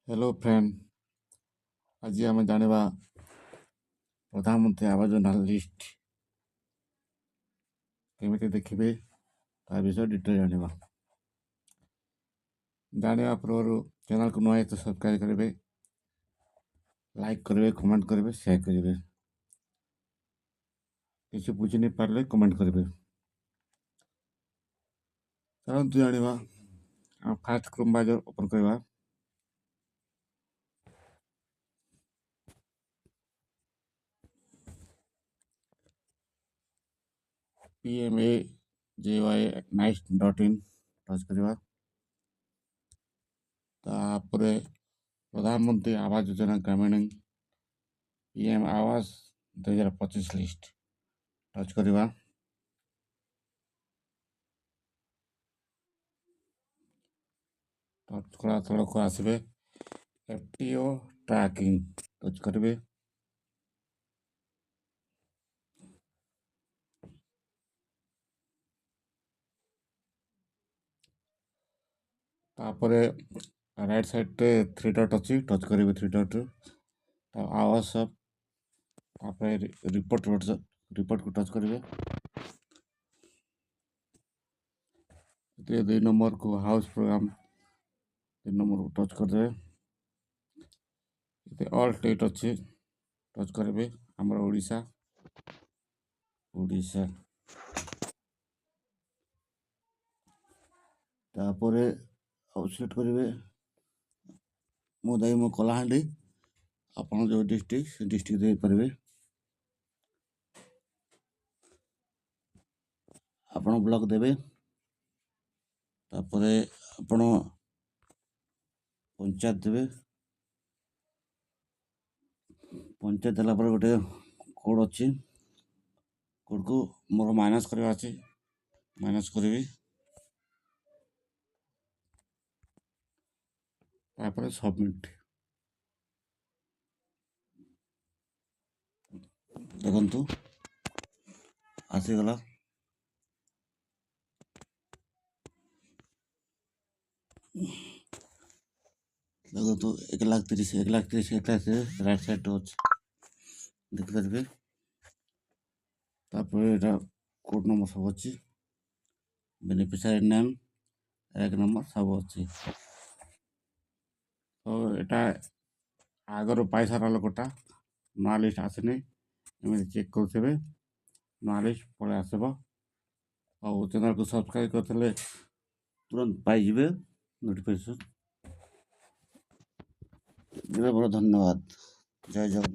Hello friend. आज आम जाना प्रधानमंत्री आवास योजना लिस्ट केमी देखिए ता विषय डिटेल जाना पूर्व चैनल को नुआ तो सब्सक्राइब करेंगे, लाइक करेंगे, कमेंट करेंगे, शेयर करेंगे। किसी बुझी नहीं पारे कमेंट करेंगे। चलते जाना फास्ट क्रोम ब्राउजर ओपन करवा। PMAJY.NICE.in टच करवा। तापर प्रधानमंत्री आवास योजना ग्रामीण PM आवास 2025 लिस्ट टच करवा। टच करा तलक आसबे FTO ट्रैकिंग टच करेंगे। तापर राइट साइड रे 3 डॉट अच्छी टच करेंगे। 3 डॉट आवास रिपोर्ट को टच करेंगे। 2 नंबर को हाउस प्रोग्राम 3 नंबर को टच करदे। ऑल स्टेट अच्छे टच करेंगे। आमर ओडिशा ओडिशा तापर सिलेक्ट करेंगे मो दाई मो कलाहांडी आप जो डिस्ट्रिक्ट से डिस्ट्रिक्ट दे पारे। आपण ब्लॉक देवे तापर आपण पंचायत देवे। पंचायत देला पर गोटे कोड अच्छी कोड को मोर माइनस करवा अच्छी माइनस करी। तापर सबमिट देखु आसीगला। देखो 1,30,000 1,30,000 राइट साइड अच्छे देखिपारे। कोड नंबर सब अच्छी बेनिफिशियरी नेम 1 नंबर सब अच्छी। तो यहाँ आगर पाई सारा लोकटा नुआ लिस्ट आसनी एम चेक करेंगे नुआ लिस्ट पलि आसब। और चैनल को सब्सक्राइब करते तुरंत पाइबे नोटिफिकेशन। बहुत धन्यवाद। जय जगन्नाथ।